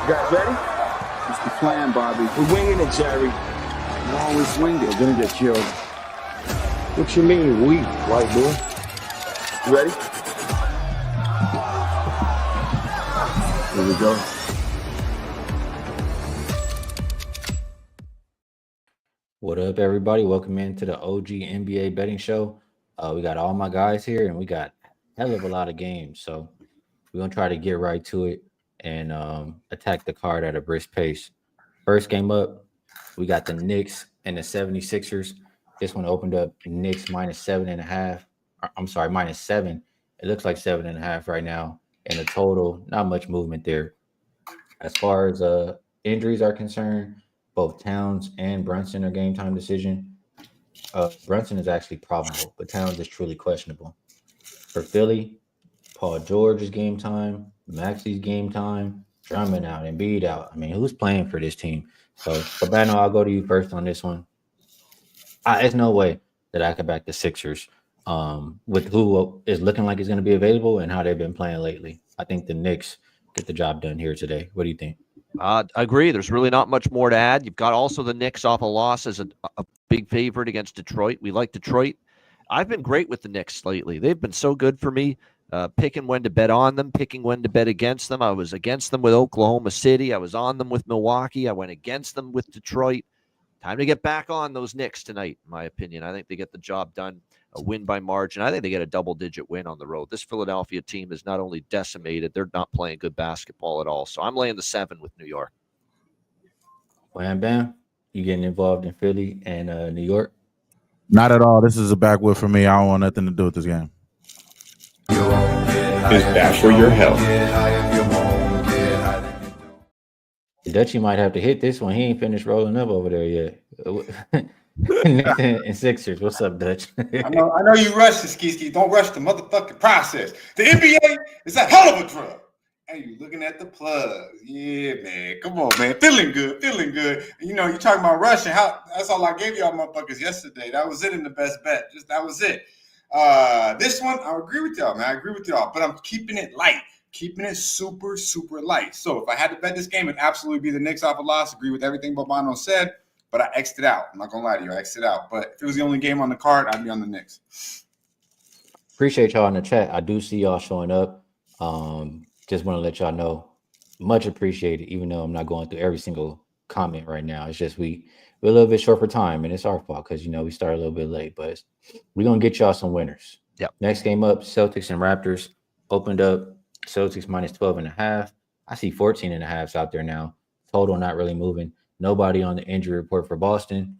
You guys ready? What's the plan, Bobby? We're winging it, Jerry. You always wing it. We're gonna get killed. What you mean, we, white boy? You ready? Here we go. What up, everybody? Welcome into the OG NBA betting show. We got all my guys here, and we got a hell of a lot of games. So we're gonna try to get right to it and attack the card at a brisk pace. First game up, we got the Knicks and the 76ers. This one opened up Knicks minus 7.5. I'm sorry, minus 7. It looks like 7.5 right now. And the total, not much movement there. As far as injuries are concerned, both Towns and Brunson are game time decision. Brunson is actually probable, but Towns is truly questionable. For Philly, Paul George is game time, Maxi's game time, Drummond out, Embiid out. I mean, who's playing for this team? So, Fabano, I'll go to you first on this one. There's no way that I could back the Sixers with who is looking like it's going to be available and how they've been playing lately. I think the Knicks get the job done here today. What do you think? I agree. There's really not much more to add. You've got also the Knicks off a loss as a big favorite against Detroit. We like Detroit. I've been great with the Knicks lately. They've been so good for me, picking when to bet on them, picking when to bet against them. I was against them with Oklahoma City. I was on them with Milwaukee. I went against them with Detroit. Time to get back on those Knicks tonight, in my opinion. I think they get the job done, a win by margin. I think they get a double-digit win on the road. This Philadelphia team is not only decimated, they're not playing good basketball at all. So I'm laying the 7 with New York. Wham Bam, you getting involved in Philly and New York? Not at all. This is a backwood for me. I don't want nothing to do with this game. Is bad for your health. Dutchie might have to hit this one. He ain't finished rolling up over there yet. Nathan and Sixers. What's up, Dutch? I know you rush the Skee. Don't rush the motherfucking process. The NBA is a hell of a drug. Hey, you looking at the plugs. Yeah, man. Come on, man. Feeling good. And, you talking about rushing. That's all I gave y'all motherfuckers yesterday. That was it in the best bet. That was it. This one, I agree with y'all, man. But I'm keeping it light. Keeping it super, super light. So if I had to bet this game, it'd absolutely be the Knicks off a loss. Agree with everything Bobano said. But I X'd it out. I'm not going to lie to you. I X'd it out. But if it was the only game on the card, I'd be on the Knicks. Appreciate y'all in the chat. I do see y'all showing up. Just want to let y'all know. Much appreciated, even though I'm not going through every single comment right now. It's just we're a little bit short for time, and it's our fault because, we started a little bit late. But we're going to get y'all some winners. Yep. Next game up, Celtics and Raptors. Opened up Celtics minus 12.5. I see 14.5s out there now. Total not really moving. Nobody on the injury report for Boston.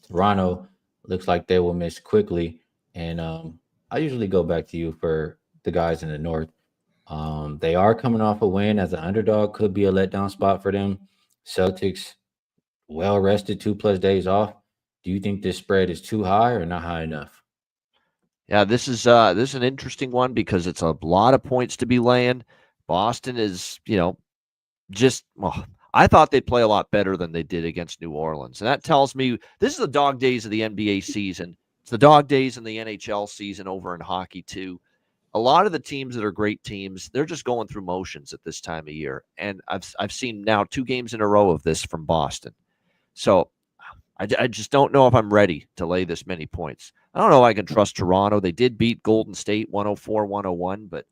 Toronto looks like they will miss quickly. And I usually go back to you for the guys in the North. They are coming off a win as an underdog. Could be a letdown spot for them. Celtics, well rested, 2+ days off. Do you think this spread is too high or not high enough? Yeah, this is an interesting one because it's a lot of points to be laying. Boston is, I thought they'd play a lot better than they did against New Orleans. And that tells me this is the dog days of the NBA season. It's the dog days in the NHL season over in hockey too. A lot of the teams that are great teams, they're just going through motions at this time of year. And I've seen now 2 games in a row of this from Boston. So I just don't know if I'm ready to lay this many points. I don't know if I can trust Toronto. They did beat Golden State 104-101, but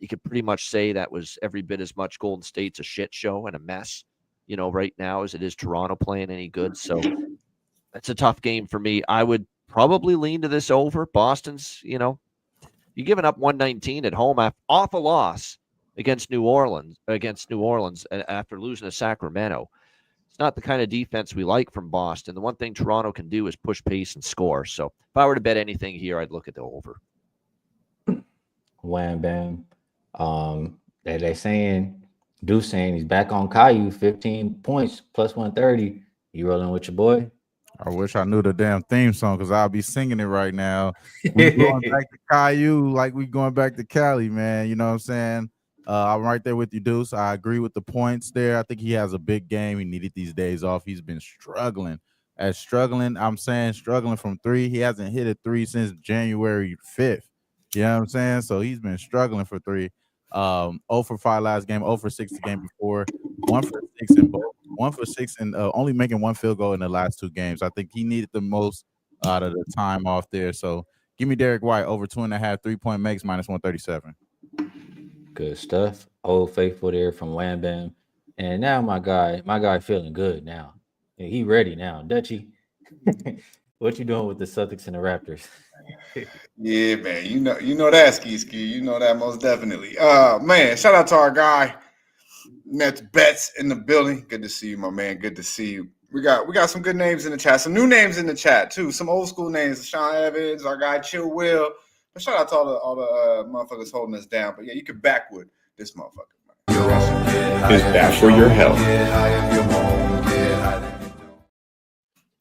you could pretty much say that was every bit as much Golden State's a shit show and a mess, right now as it is Toronto playing any good. So that's a tough game for me. I would probably lean to this over. Boston's, you're giving up 119 at home off a loss against New Orleans after losing to Sacramento. It's not the kind of defense we like from Boston. The one thing Toronto can do is push pace and score. So if I were to bet anything here, I'd look at the over. Wham Bam. They're saying he's back on Caillou, 15 points plus 130. You rolling with your boy? I wish I knew the damn theme song because I'll be singing it right now. We going back to Caillou like we going back to Cali, man. You know what I'm saying? I'm right there with you, Deuce. I agree with the points there. I think he has a big game. He needed these days off. He's been struggling. I'm saying struggling from 3. He hasn't hit a 3 since January 5th. You know what I'm saying? So he's been struggling for 3. 0 for 5 last game, 0 for 6 the game before, 1 for 6 in both, 1 for 6 and only making 1 field goal in the last 2 games. I think he needed the most out of the time off there. So give me Derek White over 2.5 3-point makes minus 137. Good stuff. Old faithful there from Wham Bam. And now my guy feeling good now. He ready now. Dutchy, what you doing with the Celtics and the Raptors? Yeah, man. You know that, Skee. You know that most definitely. Man, shout out to our guy. Nets Bets in the building. Good to see you, my man. Good to see you. We got some good names in the chat. Some new names in the chat too. Some old school names. Sean Evans, our guy Chill Will. But shout out to all the motherfuckers holding us down. But yeah, you can backwood this motherfucker. Is bad for your health.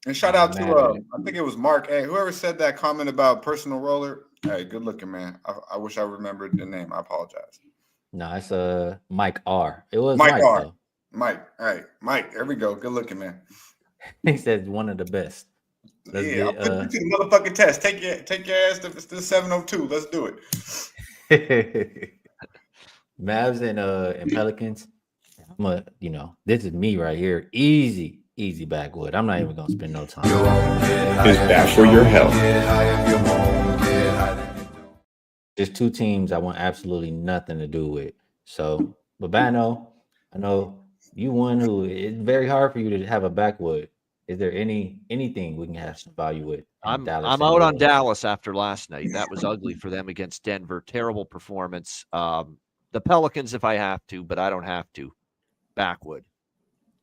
And shout out to I think it was Mark. Hey, whoever said that comment about personal roller. Hey, good looking, man. I wish I remembered the name. I apologize. No, it's Mike R. It was Mike Mike R. though. Mike. All right, Mike. There we go. Good looking, man. He said one of the best. I'll put you to the motherfucking test. Take your ass to the 702. Let's do it. Mavs and Pelicans. This is me right here. Easy backwood. I'm not even gonna spend no time. Is bad for your health. There's 2 teams I want absolutely nothing to do with. So, Babano, I know you one who it's very hard for you to have a backwood. Is there anything we can have some value with? I'm out on Dallas after last night. That was ugly for them against Denver. Terrible performance. The Pelicans, if I have to, but I don't have to. Backwood.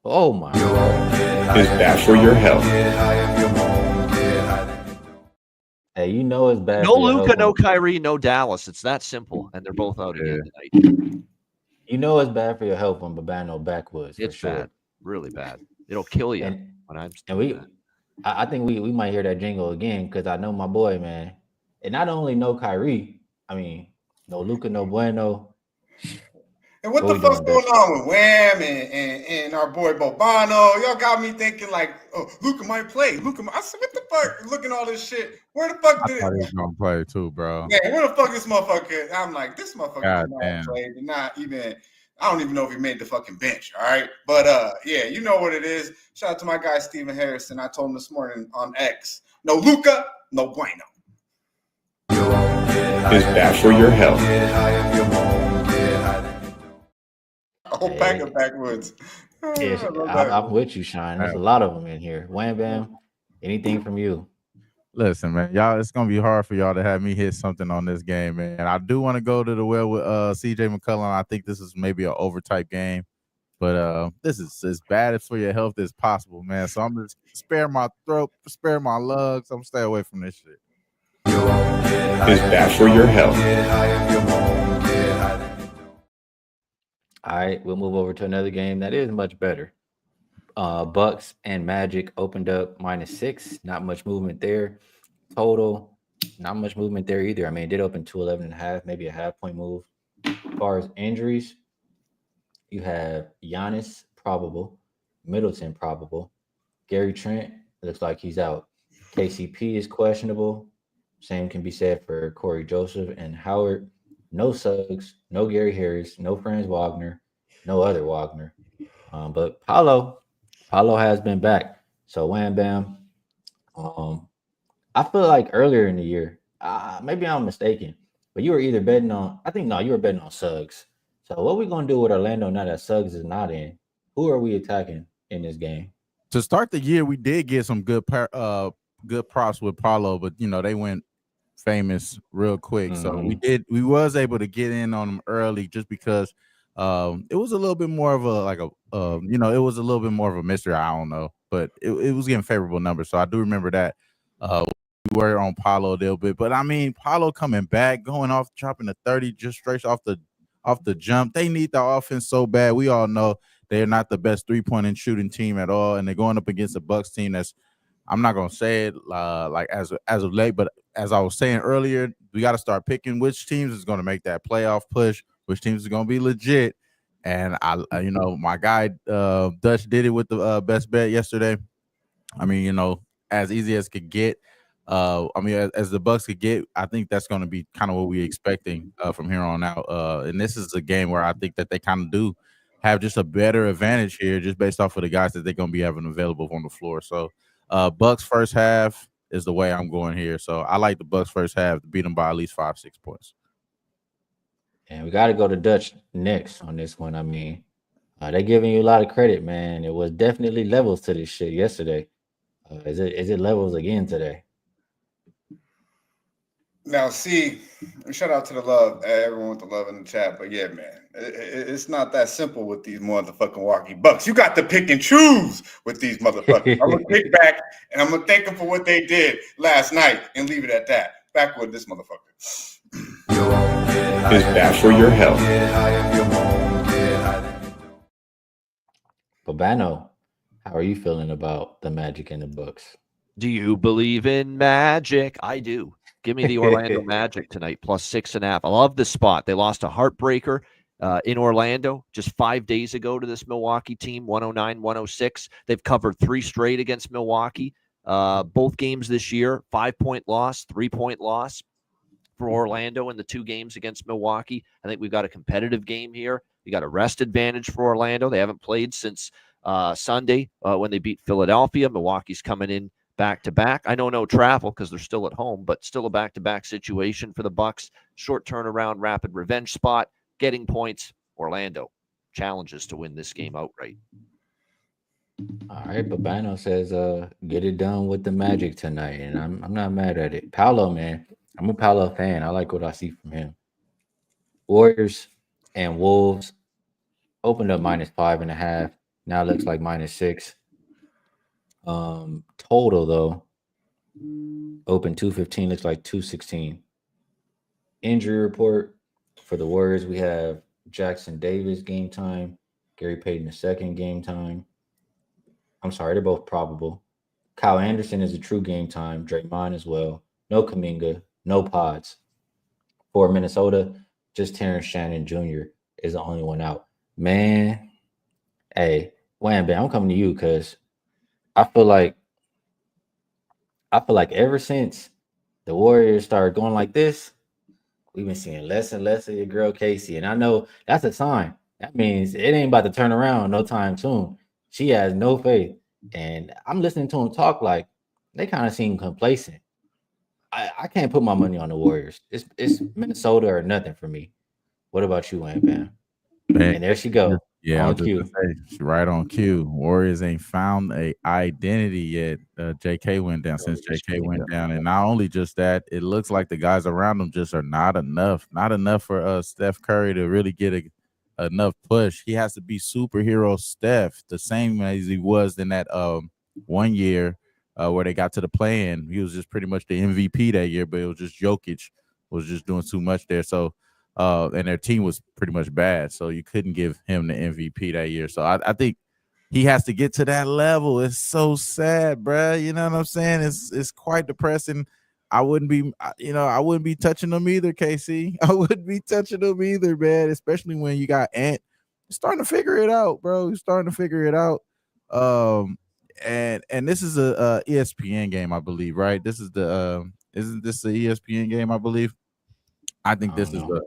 Oh my God. Is bad for your health. Hey, you know it's bad. No for your Luka, health no when- Kyrie, no Dallas. It's that simple, and they're both out again tonight. You know it's bad for your health when Babano backwoods. For It's sure. bad, really bad. It'll kill you. And when I'm I think we might hear that jingle again because I know my boy, man. And not only know Kyrie, I mean, no Luka, no Bueno. And what What the we fuck's doing, going on with Wham and our boy Bobano? Y'all got me thinking like, oh, Luka might play. I said, what the fuck? Looking at all this shit. Where the fuck I did thought he was it? gonna play too, bro. Yeah, where the fuck this motherfucker? I'm like, this motherfucker God did not damn. play. Did not even. I don't even know if he made the fucking bench. All right, but yeah, you know what it is. Shout out to my guy Stephen Harrison. I told him this morning on X. No Luka, no Bueno. Is bad for your health. A whole pack of backwoods. Yeah, I'm with you, Sean. There's a lot of them in here. Wham Bam. Anything from you? Listen, man, y'all, it's gonna be hard for y'all to have me hit something on this game, man. I do want to go to the well with CJ McCollum. I think this is maybe an overtype game, but this is as bad as for your health as possible, man. So I'm just spare my throat, spare my lungs. I'm stay away from this shit. Is bad for your health. All right, we'll move over to another game that is much better. Bucks and Magic opened up -6. Not much movement there. Total, not much movement there either. I mean, it did open 211.5, maybe a half-point move. As far as injuries, you have Giannis probable, Middleton probable, Gary Trent looks like he's out. KCP is questionable. Same can be said for Corey Joseph and Howard. No Suggs, no Gary Harris, no Franz Wagner, no other Wagner. But Paolo has been back. So Wham Bam. I feel like earlier in the year, maybe I'm mistaken, but you were either betting on, you were betting on Suggs. So what are we gonna do with Orlando now that Suggs is not in? Who are we attacking in this game? To start the year, we did get some good props with Paulo, but they went famous real quick. So we was able to get in on them early just because it was a little bit more of it was a little bit more of a mystery. I don't know, but it was getting favorable numbers. So I do remember that we were on Paulo a little bit, but I mean, Paulo coming back, going off, dropping the 30 just straight off the jump. They need the offense so bad. We all know they're not the best 3-point and shooting team at all, and they're going up against a Bucks team that's, I'm not gonna say it like as of late, but as I was saying earlier, we got to start picking which teams is going to make that playoff push, which teams is going to be legit. And my guy Dutch did it with the best bet yesterday. I mean, as easy as could get. I mean, as the Bucks could get, I think that's going to be kind of what we're expecting from here on out. And this is a game where I think that they kind of do have just a better advantage here, just based off of the guys that they're going to be having available on the floor. So, Bucks first half is the way I'm going here. So I like the Bucks first half to beat them by at least 5-6 points. And we got to go to Dutch next on this one. I mean, they're giving you a lot of credit, man. It was definitely levels to this shit yesterday. Is it levels again today? Now, see, shout out to the love, everyone with the love in the chat. But yeah, man, it's not that simple with these motherfucking Milwaukee Bucks. You got to pick and choose with these motherfuckers. I'm gonna kick back and I'm gonna thank them for what they did last night and leave it at that. Back with this motherfucker. Is bad for your health. Babano, how are you feeling about the Magic and the Bucks? Do you believe in magic? I do. Give me the Orlando Magic tonight, plus 6.5. I love this spot. They lost a heartbreaker in Orlando just 5 days ago to this Milwaukee team, 109-106. They've covered 3 straight against Milwaukee. Both games this year, 5-point loss, 3-point loss for Orlando in the 2 games against Milwaukee. I think we've got a competitive game here. We got a rest advantage for Orlando. They haven't played since Sunday when they beat Philadelphia. Milwaukee's coming in back-to-back. I know no travel because they're still at home, but still a back-to-back situation for the Bucks. Short turnaround, rapid revenge spot, getting points. Orlando challenges to win this game outright. All right, Babano says, get it done with the Magic tonight, and I'm not mad at it. Paolo, man, I'm a Paolo fan. I like what I see from him. Warriors and Wolves opened up -5.5. Now it looks like -6. Total though, open 215, looks like 216. Injury report for the Warriors: we have Jackson Davis game time, Gary Payton II game time. I'm sorry, they're both probable. Kyle Anderson is a true game time. Draymond as well. No Kuminga, no Pods. For Minnesota, just Terrence Shannon Jr. is the only one out. Man, hey, WAM, I'm coming to you because I feel like ever since the Warriors started going like this, we've been seeing less and less of your girl Casey. And I know that's a sign. That means it ain't about to turn around no time soon. She has no faith. And I'm listening to him talk like they kind of seem complacent. I can't put my money on the Warriors. It's Minnesota or nothing for me. What about you, Wayne Bam? And there she go. Yeah, on I was cue. just gonna say, she's right on cue. Warriors ain't found a identity yet. JK went down since JK went down, and not only just that, it looks like the guys around them just are not enough. Not enough for Steph Curry to really get enough push. He has to be superhero Steph, the same as he was in that 1 year where they got to the play-in. He was just pretty much the MVP that year, but it was just Jokic was just doing too much there. So. And their team was pretty much bad, so you couldn't give him the MVP that year. So I think he has to get to that level. It's so sad, bruh. You know what I'm saying? It's quite depressing. I wouldn't be touching them either, KC. I wouldn't be touching them either, man. Especially when you got Ant. You're starting to figure it out, bro. You're starting to figure it out. And this is a ESPN game, I believe, right? This is the isn't this the ESPN game, I believe? I think this is the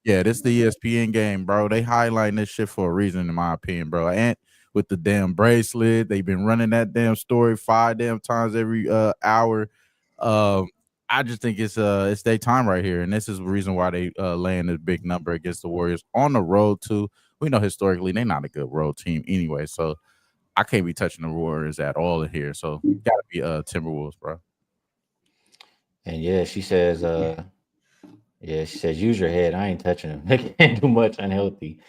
this is the ESPN game, bro. They highlighting this shit for a reason, in my opinion, bro. And with the damn bracelet, they've been running that damn story 5 damn times every hour. I just think it's their time right here, and this is the reason why they laying this big number against the Warriors on the road too. We know historically they're not a good road team anyway, so I can't be touching the Warriors at all in here. So gotta be Timberwolves, bro. And yeah, she says use your head. I ain't touching them. They can't do much unhealthy.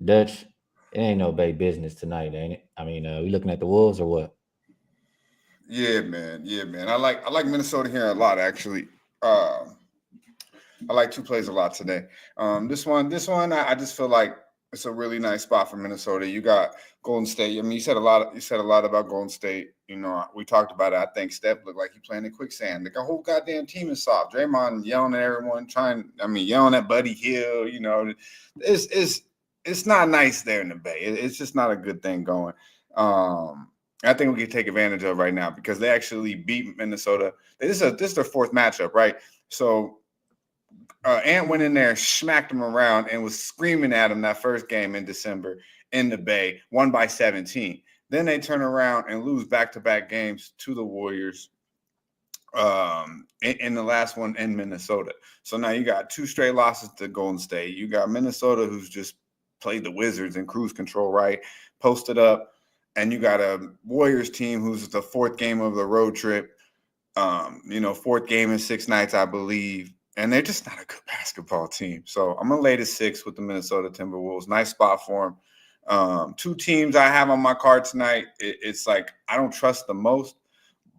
Dutch, it ain't no big business tonight, ain't it? I mean, we looking at the Wolves or what? Yeah, man. I like Minnesota here a lot, actually. I like 2 plays a lot today. This one, I just feel like it's a really nice spot for Minnesota. You got Golden State. I mean, you said a lot about Golden State. You know, we talked about it. I think Steph looked like he playing in quicksand. The whole goddamn team is soft. Draymond yelling at everyone, yelling at Buddy Hill. You know, it's not nice there in the Bay. It's just not a good thing going. I think we can take advantage of right now because they actually beat Minnesota. This is their fourth matchup, right? So Ant went in there, smacked them around, and was screaming at him that first game in December in the Bay, won by 17. Then they turn around and lose back-to-back games to the Warriors in the last one in Minnesota. So now you got 2 straight losses to Golden State. You got Minnesota, who's just played the Wizards in cruise control, right? Posted up. And you got a Warriors team who's the 4th game of the road trip, 4th game in 6 nights, I believe. And they're just not a good basketball team. So I'm going to lay the 6 with the Minnesota Timberwolves. Nice spot for them. 2 teams I have on my card tonight. It's like I don't trust the most,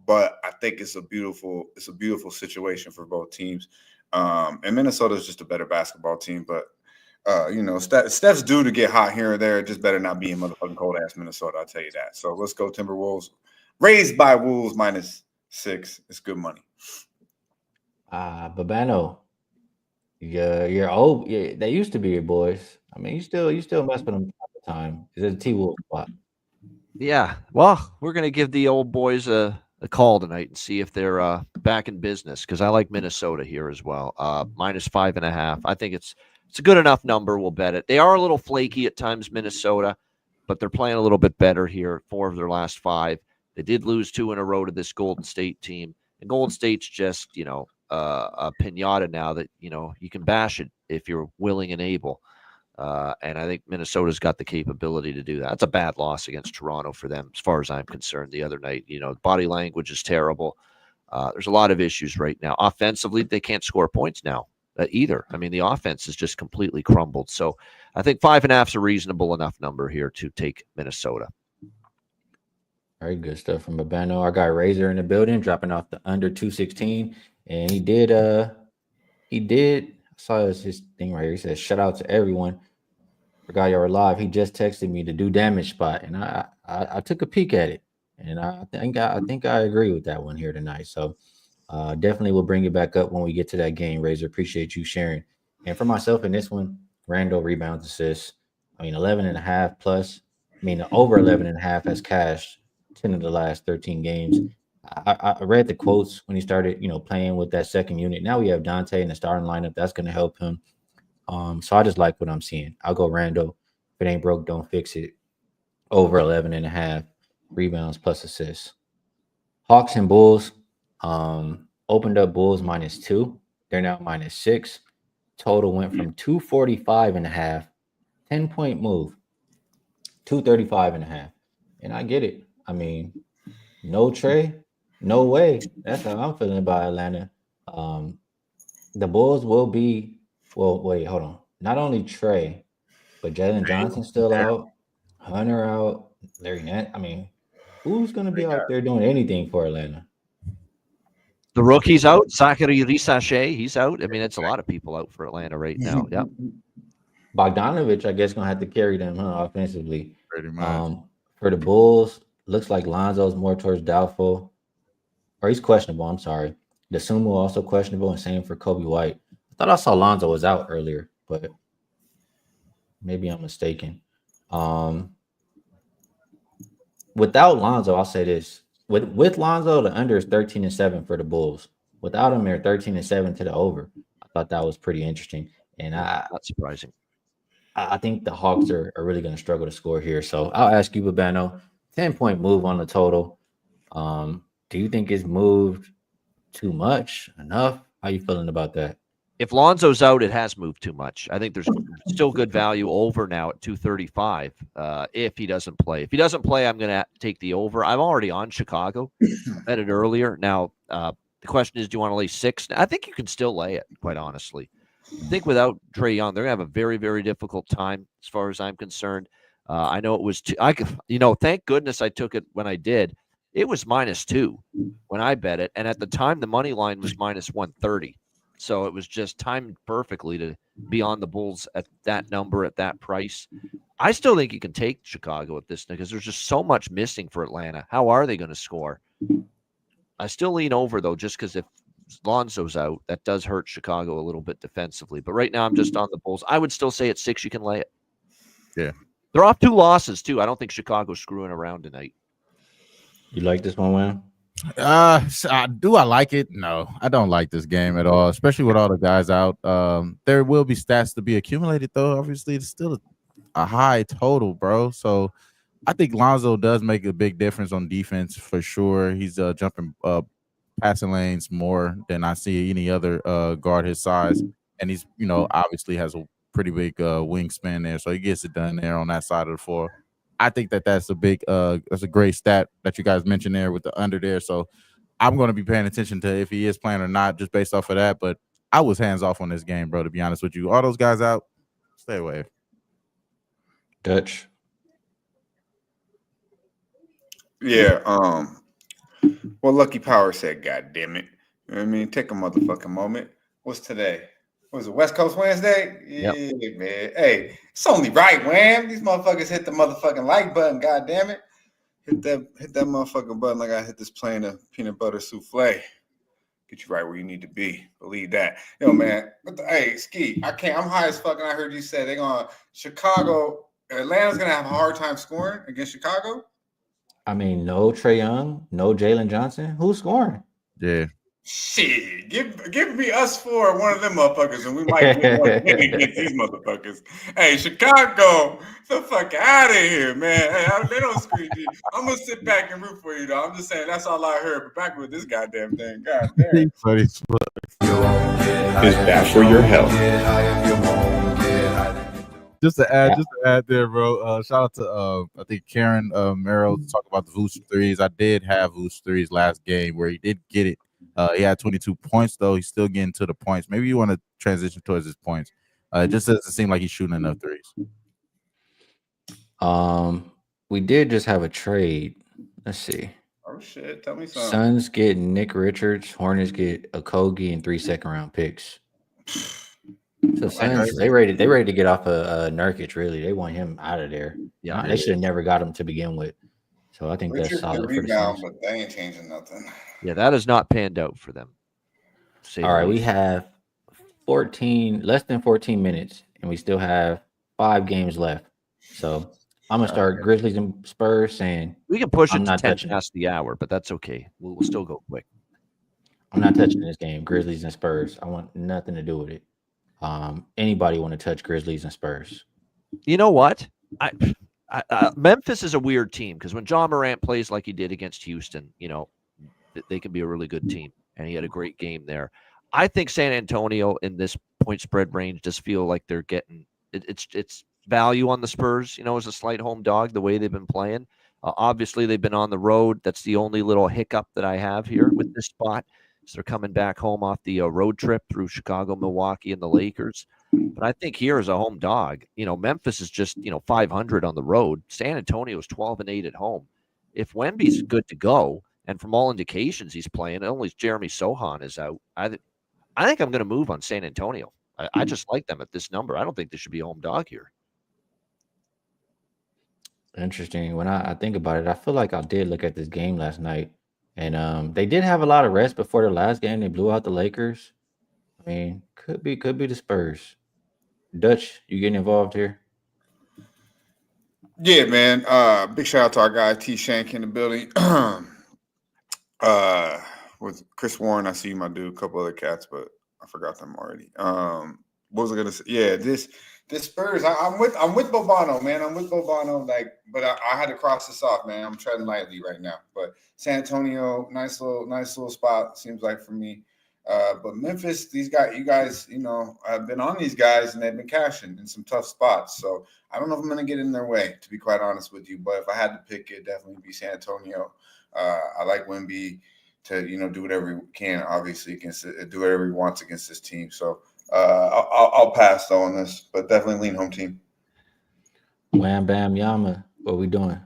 but I think it's a beautiful situation for both teams. And Minnesota is just a better basketball team, but Steph's due to get hot here or there. It just better not be in motherfucking cold ass Minnesota. I'll tell you that. So let's go Timberwolves. Raised by Wolves -6. It's good money. Babano, you're old. Yeah, they used to be your boys. I mean, you still mess with them all the time. Is it a T-Wolf spot? Yeah. Well, we're gonna give the old boys a call tonight and see if they're back in business because I like Minnesota here as well. -5.5. I think it's a good enough number. We'll bet it. They are a little flaky at times, Minnesota, but they're playing a little bit better here. 4 of their last 5. They did lose 2 in a row to this Golden State team. And Golden State's just, a pinata now that, you can bash it if you're willing and able. And I think Minnesota's got the capability to do that. It's a bad loss against Toronto for them, as far as I'm concerned, the other night. Body language is terrible. There's a lot of issues right now. Offensively, they can't score points now. Either. I mean, the offense is just completely crumbled. So I think 5.5 is a reasonable enough number here to take Minnesota. Very good stuff from Babano. Our guy Razor in the building, dropping off the under 216. And he did, I saw his thing right here. He says, shout out to everyone. Forgot y'all were live. He just texted me to do damage spot. And I took a peek at it. And I think I agree with that one here tonight. So definitely we'll bring it back up when we get to that game, Razor. Appreciate you sharing. And for myself in this one, Randall rebounds, assists. 11.5 plus. Over 11.5 has cashed 10 of the last 13 games. I read the quotes when he started, playing with that second unit. Now we have Dante in the starting lineup. That's going to help him. So I just like what I'm seeing. I'll go Randall. If it ain't broke, don't fix it. Over 11.5 rebounds plus assists. Hawks and Bulls. Opened up Bulls -2. They're now -6. Total went from 245.5, 10-point move, 235.5. And I get it. No Trey, no way. That's how I'm feeling about Atlanta. The Bulls will be, wait, hold on. Not only Trey, but Jalen Johnson still out, Hunter out, Larry Nance. Who's going to be out there doing anything for Atlanta? The rookie's out. Zachary Risache, he's out. It's a lot of people out for Atlanta right now. Yeah. Bogdanovich, I guess, going to have to carry them offensively. Pretty much. For the Bulls, looks like Lonzo's more towards doubtful. Or he's questionable, I'm sorry. DeSumo also questionable, and same for Kobe White. I thought I saw Lonzo was out earlier, but maybe I'm mistaken. Without Lonzo, I'll say this. With Lonzo, the under is 13-7 for the Bulls. Without him, they're 13-7 to the over. I thought that was pretty interesting. And not surprising. I think the Hawks are really going to struggle to score here. So I'll ask you, Babano, 10-point move on the total. Do you think it's moved too much? Enough? How you feeling about that? If Lonzo's out, it has moved too much. I think there's still good value over now at 235 if he doesn't play. If he doesn't play, I'm going to take the over. I'm already on Chicago. I bet it earlier. Now, the question is, do you want to lay 6? I think you can still lay it, quite honestly. I think without Trae Young, they're going to have a very, very difficult time as far as I'm concerned. I know it was thank goodness I took it when I did. It was -2 when I bet it. And at the time, the money line was -130. So it was just timed perfectly to be on the Bulls at that number, at that price. I still think you can take Chicago at this because there's just so much missing for Atlanta. How are they going to score? I still lean over, though, just because if Lonzo's out, that does hurt Chicago a little bit defensively. But right now, I'm just on the Bulls. I would still say at 6, you can lay it. Yeah. They're off 2 losses, too. I don't think Chicago's screwing around tonight. You like this one, Wham? Do I like it? No, I don't like this game at all, especially with all the guys out. There will be stats to be accumulated, though. Obviously, it's still a high total, bro. So I think Lonzo does make a big difference on defense for sure. He's jumping passing lanes more than I see any other guard his size, and he's obviously has a pretty big wingspan there, so he gets it done there on that side of the floor. I think that's a big that's a great stat that you guys mentioned there with the under there. So I'm going to be paying attention to if he is playing or not, just based off of that. But I was hands off on this game, bro. To be honest with you, all those guys out, stay away. Dutch. Yeah. Well, Lucky Power said, "God damn it." You know what I mean? Take a motherfucking moment. What's today? Was it West Coast Wednesday? Yeah, man. Hey, it's only right, Wham. These motherfuckers hit the motherfucking like button. God damn it. Hit that motherfucking button like I hit this plane of peanut butter souffle. Get you right where you need to be. Believe that. Yo, man. Hey, Skee, I can't. I'm high as fuck, and I heard you say they're going to Chicago. Atlanta's going to have a hard time scoring against Chicago. I mean, no Trae Young, no Jalen Johnson. Who's scoring? Yeah. Shit, give me us four one of them motherfuckers, and we might win one against these motherfuckers. Hey, Chicago, the fuck out of here, man. Hey, they don't screen you. I'm gonna sit back and root for you, though. I'm just saying that's all I heard. But back with this goddamn thing, god damn. Is bad for your health. Just to add there, bro. Shout out to I think Karen Merrill talk about the Vooch threes. I did have Vooch threes last game where he did get it. He had 22 points though. He's still getting to the points. Maybe you want to transition towards his points. It just doesn't seem like he's shooting enough threes. We did just have a trade. Let's see. Oh shit! Tell me something. Suns get Nick Richards. Hornets get Okogie and 3 second-round picks. So Suns, they ready to get off of Nurkic. Really, they want him out of there. Yeah, they should have never got him to begin with. So I think that's solid for the Suns. But they ain't changing nothing. Yeah, that has not panned out for them. All right, we have less than 14 minutes, and we still have 5 games left. So I'm gonna start Grizzlies and Spurs. Saying we can push it to 10 past the hour, but that's okay. We'll still go quick. I'm not touching this game. Grizzlies and Spurs. I want nothing to do with it. Anybody want to touch Grizzlies and Spurs? You know what? Memphis is a weird team because when John Morant plays like he did against Houston, they can be a really good team, and he had a great game there. I think San Antonio in this point spread range just feel like they're getting it's value on the Spurs. As a slight home dog the way they've been playing. Obviously, they've been on the road. That's the only little hiccup that I have here with this spot. So they're coming back home off the road trip through Chicago, Milwaukee, and the Lakers. But I think here is a home dog. Memphis is just 500 on the road. San Antonio is 12-8 at home. If Wemby's good to go, and from all indications he's playing, only Jeremy Sohan is out. I think I'm going to move on San Antonio. I just like them at this number. I don't think they should be a home dog here. Interesting. When I think about it, I feel like I did look at this game last night. And they did have a lot of rest before the last game. They blew out the Lakers. I mean, could be the Spurs. Dutch, you getting involved here? Yeah, man. Big shout out to our guy T Shank in the building. With Chris Warren, I see my dude, a couple other cats, but I forgot them already. What was I gonna say? Yeah, this Spurs. I'm with Bobano, man. I'm with Bobano. But I had to cross this off, man. I'm treading lightly right now. But San Antonio, nice little spot, seems like for me. But Memphis, you guys, I've been on these guys and they've been cashing in some tough spots. So I don't know if I'm gonna get in their way, to be quite honest with you. But if I had to pick, it definitely be San Antonio. I like Wemby to do whatever he can, obviously, do whatever he wants against this team. So I'll pass though on this, but definitely lean home team. Wham Bam Yama, what we doing?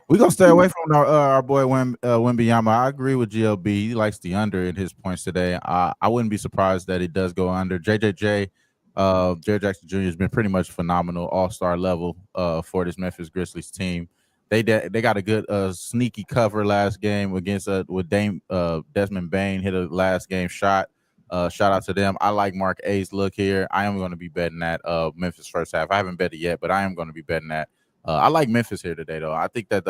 We're gonna stay away from our boy Wembanyama. I agree with GLB. He likes the under in his points today. I wouldn't be surprised that it does go under. Jared Jackson Jr. has been pretty much phenomenal, all-star level for this Memphis Grizzlies team. They got a good sneaky cover last game against with Desmond Bane hit a last game shot. Shout out to them. I like Mark A's look here. I am going to be betting that Memphis first half. I haven't bet it yet, but I am going to be betting that. I like Memphis here today, though. I think that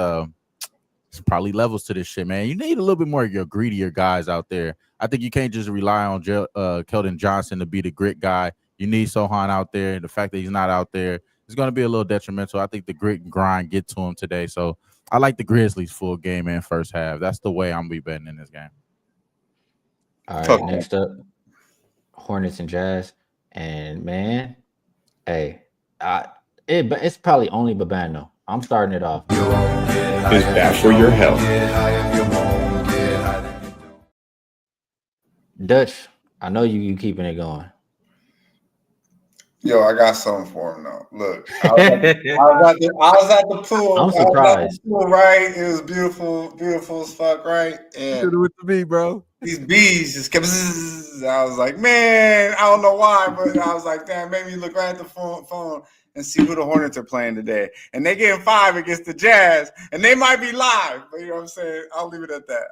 it's probably levels to this shit, man. You need a little bit more of your greedier guys out there. I think you can't just rely on Keldon Johnson to be the grit guy. You need Sohan out there. The fact that he's not out there is going to be a little detrimental. I think the grit and grind get to him today. So I like the Grizzlies full game and first half. That's the way I'm going to be betting in this game. All right, next up, Hornets and Jazz. And, man, hey, it's probably only Babano. I'm starting it off. Is bad for your health. Dutch, I know you keeping it going. Yo, I got something for him though. Look, I was at the pool. I'm surprised. Right? It was beautiful, beautiful as fuck, right? And with the bee, bro. These bees just kept. Zzz. I was like, man, I don't know why, but I was like, damn, made me look right at the phone and see who the Hornets are playing today. And they getting 5 against the Jazz, and they might be live. But you know what I'm saying? I'll leave it at that.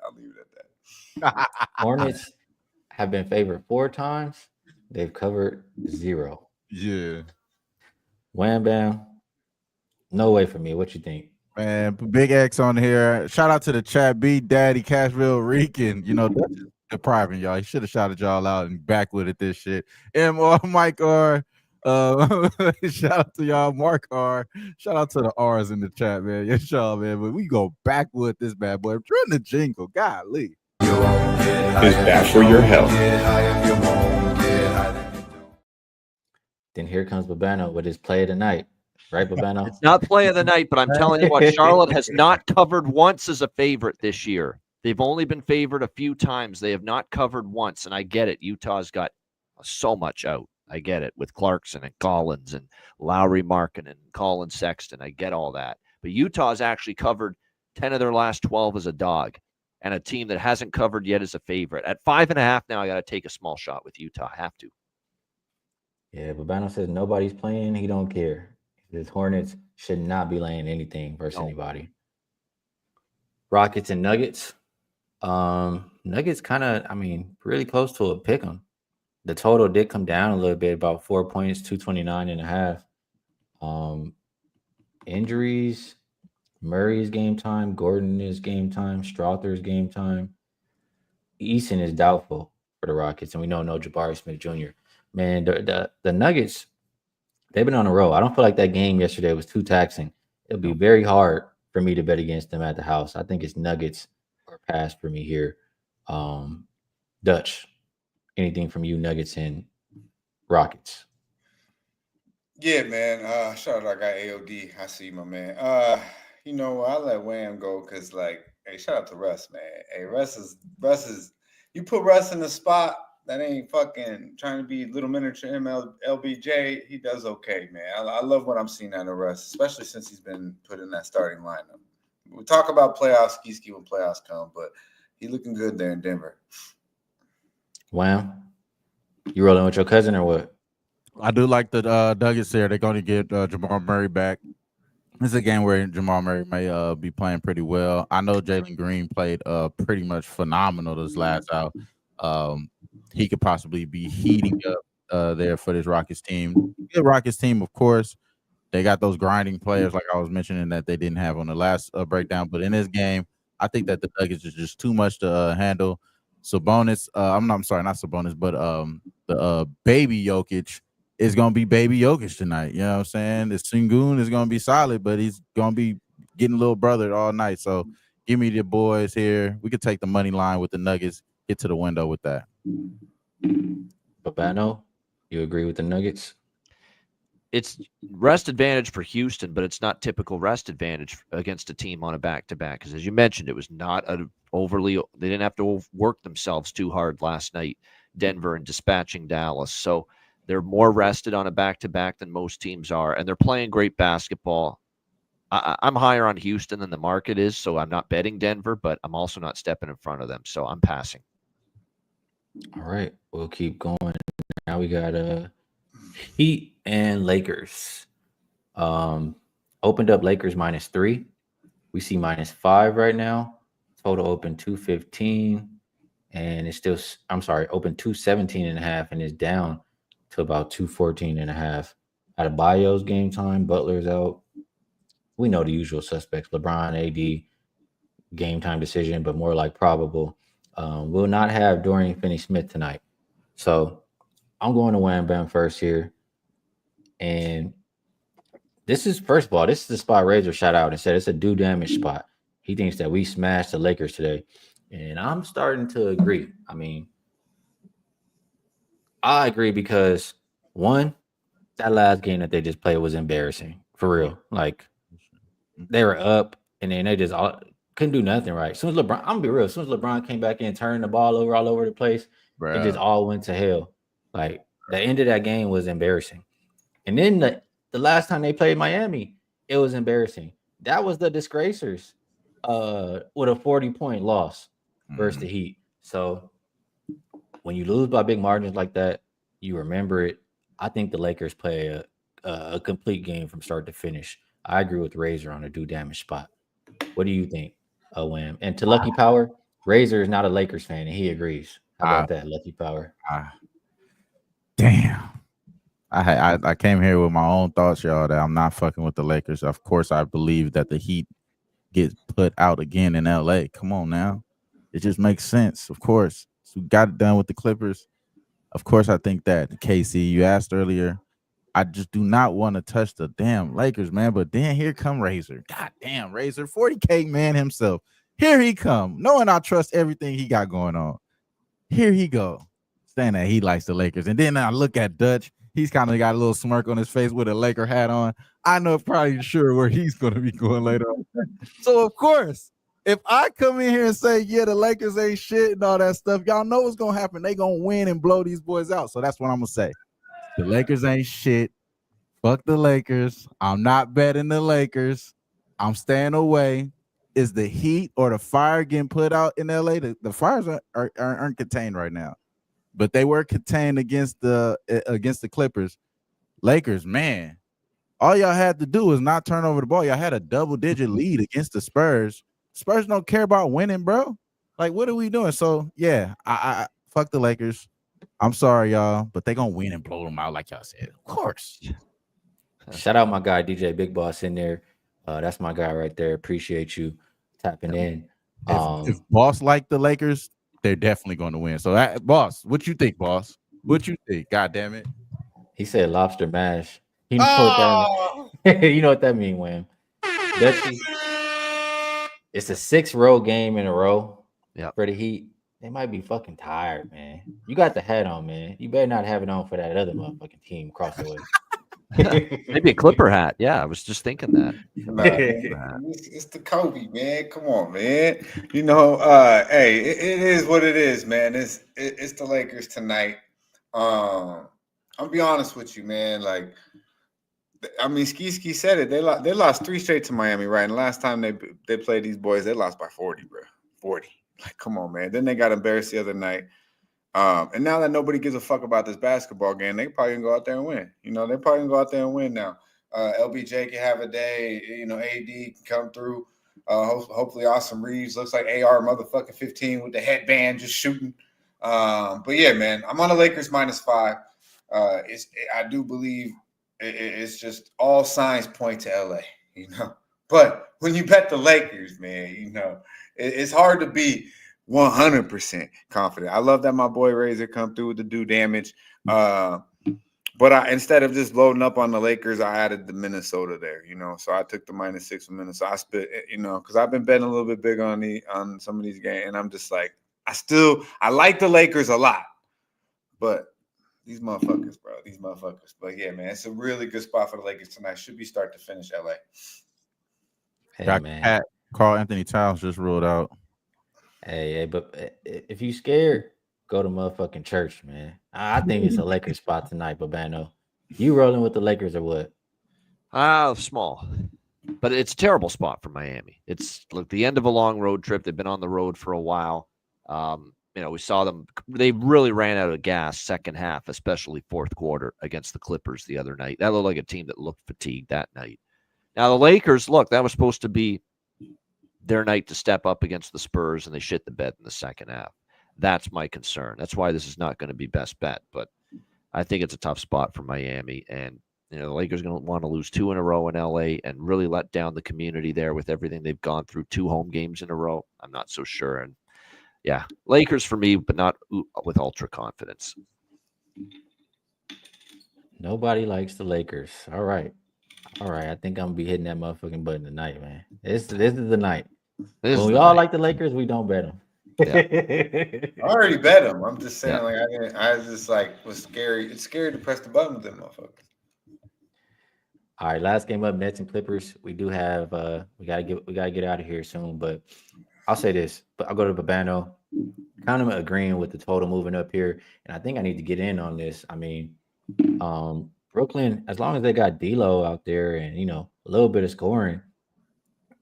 Hornets have been favored 4 times. They've covered 0. Yeah. Wham bam. No way for me. What you think? Man, big X on here. Shout out to the chat. B Daddy, Cashville, Rican. You know, that's depriving y'all. He should have shouted y'all out and back with it this shit. M.R. Mike R. Shout out to y'all, Mark R. Shout out to the R's in the chat, man. Yes, y'all, man. But we go back with this bad boy. I'm trying to jingle. Golly. Is bad for your health. Then here comes Babano with his play of the night. Right, Babano? It's not play of the night, but I'm telling you what, Charlotte has not covered once as a favorite this year. They've only been favored a few times. They have not covered once, and I get it. Utah's got so much out. I get it with Clarkson and Collins and Lowry Markin and Colin Sexton. I get all that. But Utah's actually covered 10 of their last 12 as a dog, and a team that hasn't covered yet as a favorite. At 5.5 now, I got to take a small shot with Utah. I have to. Yeah, Babano says nobody's playing. He don't care. His Hornets should not be laying anything versus anybody. Rockets and Nuggets. Nuggets kind of, really close to a pick 'em. The total did come down a little bit, about 4 points, 229.5. Injuries, Murray's game time, Gordon is game time, Strother's game time. Eason is doubtful for the Rockets, and we know no Jabari Smith Jr. Man, the Nuggets, they've been on a roll. I don't feel like that game yesterday was too taxing. It'll be very hard for me to bet against them at the house. I think it's Nuggets or pass for me here. Dutch, anything from you, Nuggets and Rockets? Yeah, man. Shout out, I got AOD. I see you, my man. You know, I'll let Wham go because, hey, shout out to Russ, man. Hey, Russ is you put Russ in the spot that ain't fucking trying to be little miniature LBJ. He does okay, man. I love what I'm seeing out of Russ, especially since he's been put in that starting lineup. We talk about playoffs, Skee when playoffs come, but he looking good there in Denver. Wham, you rolling with your cousin or what? I do like the Nuggets there. They're going to get Jamal Murray back. This is a game where Jamal Murray may be playing pretty well. I know Jalen Green played pretty much phenomenal this last out. He could possibly be heating up there for this Rockets team. Good Rockets team, of course. They got those grinding players, like I was mentioning, that they didn't have on the last breakdown. But in this game, I think that the Nuggets is just too much to handle. Sabonis, I'm sorry, not Sabonis, but the baby Jokic is going to be baby Jokic tonight. You know what I'm saying? The Sengun is going to be solid, but he's going to be getting little brother all night. So give me the boys here. We could take the money line with the Nuggets, get to the window with that. Babano, you agree with the Nuggets? It's rest advantage for Houston, but it's not typical rest advantage against a team on a back-to-back. Because as you mentioned, it was not they didn't have to work themselves too hard last night, Denver, and dispatching Dallas. So they're more rested on a back-to-back than most teams are, and they're playing great basketball. I'm higher on Houston than the market is, so I'm not betting Denver, but I'm also not stepping in front of them, so I'm passing. All right, we'll keep going. Now we got Heat and Lakers. Opened up Lakers -3. We see -5 right now. Total open 215, and it's still, open 217.5, and it's down to about 214.5. Adebayo's game time. Butler's out. We know the usual suspects: LeBron, AD, game time decision, but more like probable. Will not have Dorian Finney-Smith tonight. So I'm going to Wham Bam first here. And this is, first of all, this is the spot Razor shot out and said it's a do damage spot. He thinks that we smashed the Lakers today. And I'm starting to agree. I mean, I agree because, one, that last game that they just played was embarrassing. For real. Like, they were up, and then they just couldn't do nothing right. As soon as LeBron, I'm gonna be real, as soon as LeBron came back in, turning the ball over all over the place, it just all went to hell. Like, the end of that game was embarrassing. And then the last time they played Miami, it was embarrassing. That was the disgracers with a 40-point loss versus the Heat. So when you lose by big margins like that, you remember it. I think the Lakers play a complete game from start to finish. I agree with Razor on a do damage spot. What do you think, Wham? And to Lucky Power, Razor is not a Lakers fan, and he agrees. How about that, Lucky Power? Damn. I came here with my own thoughts, y'all, that I'm not fucking with the Lakers. Of course, I believe that the Heat gets put out again in LA. Come on now. It just makes sense. Of course. So we got it done with the Clippers. Of course, I think that. KC, you asked earlier. I just do not want to touch the damn Lakers, man. But then here come Razor. God damn, Razor. 40K man himself. Here he come. Knowing I trust everything he got going on. Here he go. Saying that he likes the Lakers. And then I look at Dutch. He's kind of got a little smirk on his face with a Laker hat on. I know probably sure where he's going to be going later on. So, of course, if I come in here and say, yeah, the Lakers ain't shit and all that stuff, y'all know what's going to happen. They going to win and blow these boys out. So that's what I'm going to say. The Lakers ain't shit. Fuck the Lakers. I'm not betting the Lakers. I'm staying away. Is the Heat or the Fire getting put out in LA? The Fires aren't contained right now. But they were contained against the Clippers. Lakers, man, all y'all had to do was not turn over the ball. Y'all had a double-digit lead against the Spurs. Spurs don't care about winning, bro. Like, what are we doing? So, yeah, I fuck the Lakers. I'm sorry, y'all, but they gonna win and blow them out, like y'all said. Of course. Shout out my guy DJ Big Boss in there. That's my guy right there. Appreciate you tapping in. If Boss like the Lakers, they're definitely going to win. So, Boss, what you think, Boss? What you think? God damn it. He said lobster mash. You know what that mean? You know what that mean, Wham? It's a 6-row game in a row for the Heat. They might be fucking tired, man. You got the hat on, man. You better not have it on for that other motherfucking team across the way. Maybe a Clipper hat. Yeah, I was just thinking that. It's the Kobe, man. Come on, man. You know, hey, it is what it is, man. It's the Lakers tonight. I'll be honest with you, man. Like, I mean, Skee said it. They lost 3 straight to Miami, right? And the last time they played these boys, they lost by 40, bro. 40. Like, come on, man. Then they got embarrassed the other night. And now that nobody gives a fuck about this basketball game, they probably can go out there and win. You know, they probably can go out there and win now. LBJ can have a day. You know, AD can come through. Hopefully, Austin Reeves looks like AR motherfucking 15 with the headband just shooting. But yeah, man, I'm on the Lakers -5. I do believe it's just all signs point to LA. You know, but when you bet the Lakers, man, you know, it's hard to be 100% confident. I love that my boy Razor come through with the do damage. But instead of just loading up on the Lakers, I added the Minnesota there, you know. So I took the -6 from Minnesota. I spit, you know, because I've been betting a little bit big on some of these games, and I'm just like, I like the Lakers a lot, but these motherfuckers, bro, these motherfuckers. But yeah, man, it's a really good spot for the Lakers tonight. Should be start to finish, LA. Hey, man. Carl Anthony Towns just ruled out. Hey, but if you scared, go to motherfucking church, man. I think it's a Lakers spot tonight, Babano. You rolling with the Lakers or what? Small. But it's a terrible spot for Miami. It's like the end of a long road trip. They've been on the road for a while. You know, we saw them. They really ran out of gas second half, especially fourth quarter against the Clippers the other night. That looked like a team that looked fatigued that night. Now, the Lakers, look, that was supposed to be their night to step up against the Spurs, and they shit the bed in the second half. That's my concern. That's why this is not going to be best bet. But I think it's a tough spot for Miami. And The Lakers are going to want to lose 2 in a row in LA and really let down the community there with everything they've gone through, 2 home games in a row. I'm not so sure. And yeah, Lakers for me, but not with ultra confidence. Nobody likes the Lakers. All right. I think I'm gonna be hitting that motherfucking button tonight, man. This is the night. When we all like the Lakers, we don't bet them. Yeah. I already bet them. I'm just saying, Yeah. I was just like, was scary. It's scary to press the button with them motherfuckers. All right, last game up, Nets and Clippers. We do have we gotta get out of here soon, but I'll say this, but I'll go to Babano. Kind of agreeing with the total moving up here, and I think I need to get in on this. I mean, Brooklyn, as long as they got D'Lo out there and a little bit of scoring,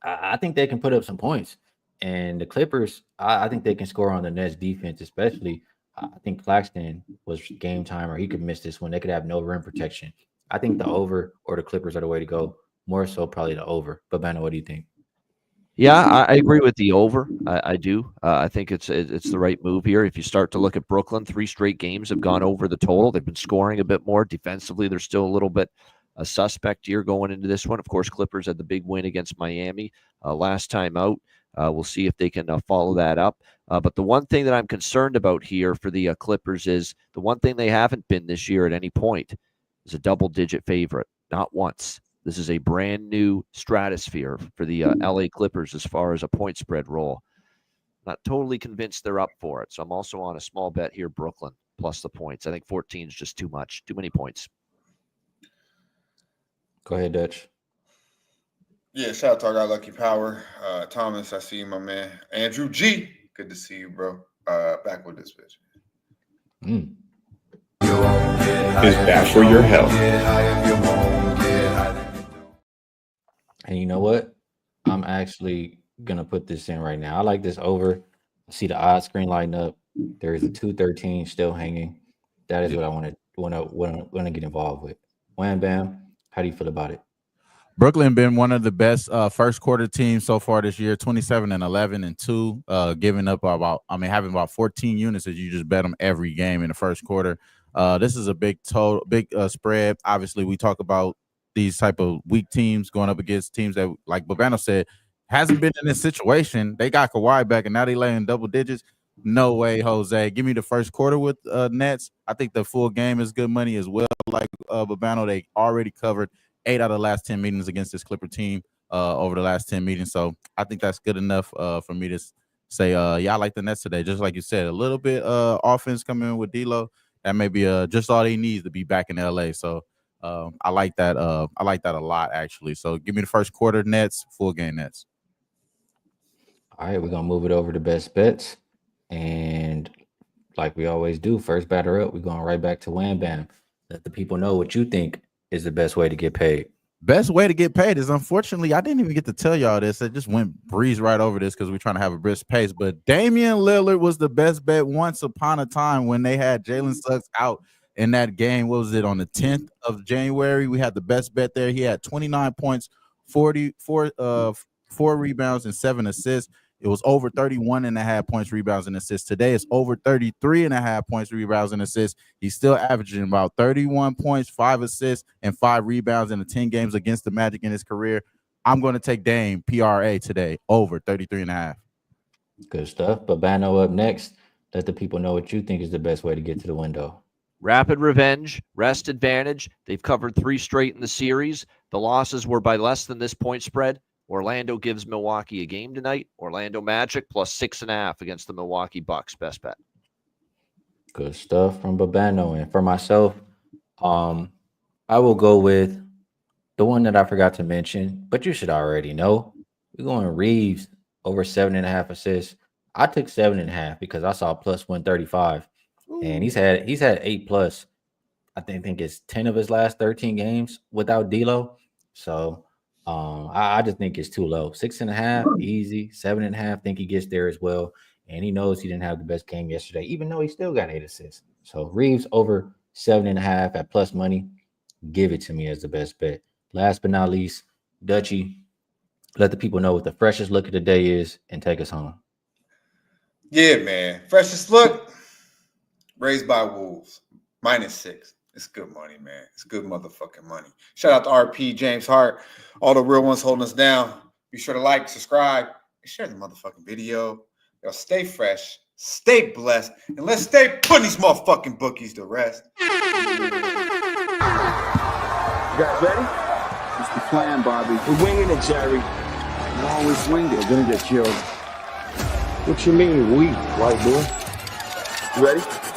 I think they can put up some points. And the Clippers, I think they can score on the Nets defense, especially. I think Claxton was game time, or he could miss this one. They could have no rim protection. I think the over or the Clippers are the way to go. More so, probably the over. But Bano, what do you think? Yeah, I agree with the over. I do. I think it's the right move here. If you start to look at Brooklyn, 3 straight games have gone over the total. They've been scoring a bit more. Defensively, they're still a little bit a suspect here going into this one. Of course, Clippers had the big win against Miami last time out. We'll see if they can follow that up. But the one thing that I'm concerned about here for the Clippers is the one thing they haven't been this year at any point is a double-digit favorite. Not once. This is a brand new stratosphere for the LA Clippers as far as a point spread roll. Not totally convinced they're up for it. So I'm also on a small bet here, Brooklyn, plus the points. I think 14 is just too much. Too many points. Go ahead, Dutch. Yeah, shout out to our guy Lucky Power. Thomas, I see you, my man. Andrew G. Good to see you, bro. Back with this bitch. Is bad for your health. And you know what? I'm actually gonna put this in right now. I like this over. I see the odds screen lighting up. There is a 213 still hanging. That is what I want to get involved with. Wham Bam, how do you feel about it? Brooklyn been one of the best first quarter teams so far this year, 27-11-2, giving up having about 14 units as you just bet them every game in the first quarter. This is a big spread. Obviously, we talk about these type of weak teams going up against teams that, like Babano said, hasn't been in this situation. They got Kawhi back, and now they laying double digits. No way, Jose. Give me the first quarter with Nets. I think the full game is good money as well. Like Babano, they already covered 8 out of the last 10 meetings against this Clipper team over the last 10 meetings. So I think that's good enough for me to say, I like the Nets today. Just like you said, a little bit offense coming in with D'Lo. That may be just all he needs to be back in LA. So I like that. I like that a lot, actually. So give me the first quarter Nets, full game Nets. All right, we're gonna move it over to best bets, and like we always do, first batter up. We're going right back to Wham Bam. Let the people know what you think is the best way to get paid. Best way to get paid is, unfortunately, I didn't even get to tell y'all this. I just breezed right over this because we're trying to have a brisk pace. But Damian Lillard was the best bet once upon a time when they had Jalen Suggs out in that game. What was it, on the 10th of January? We had the best bet there. He had 29 points, 4 rebounds, and 7 assists. It was over 31.5 points, rebounds, and assists. Today it's over 33.5 points, rebounds, and assists. He's still averaging about 31 points, 5 assists, and 5 rebounds in the 10 games against the Magic in his career. I'm going to take Dame, PRA, today, over 33.5. Good stuff. Babano up next. Let the people know what you think is the best way to get to the window. Rapid revenge, rest advantage. They've covered 3 straight in the series. The losses were by less than this point spread. Orlando gives Milwaukee a game tonight. Orlando Magic plus 6.5 against the Milwaukee Bucks. Best bet. Good stuff from Babano. And for myself, I will go with the one that I forgot to mention, but you should already know. We're going Reeves over 7.5 assists. I took 7.5 because I saw plus 135. Ooh. And he's had 8+. I think it's 10 of his last 13 games without D'Lo. So I just think it's too low. 6.5, easy. 7.5, think he gets there as well. And he knows he didn't have the best game yesterday, even though he still got 8 assists. So Reeves over 7.5 at plus money. Give it to me as the best bet. Last but not least, Dutchie, let the people know what the freshest look of the day is and take us home. Yeah, man. Freshest look, raised by Wolves. -6. It's good money, man. It's good motherfucking money. Shout out to RP, James Hart, all the real ones holding us down. Be sure to like, subscribe, and share the motherfucking video. Y'all stay fresh, stay blessed, and let's stay putting these motherfucking bookies to rest. You guys ready? It's the plan, Bobby. We're winging it, Jerry. You always wing We're it. gonna get killed. What you mean, we, white boy? You ready?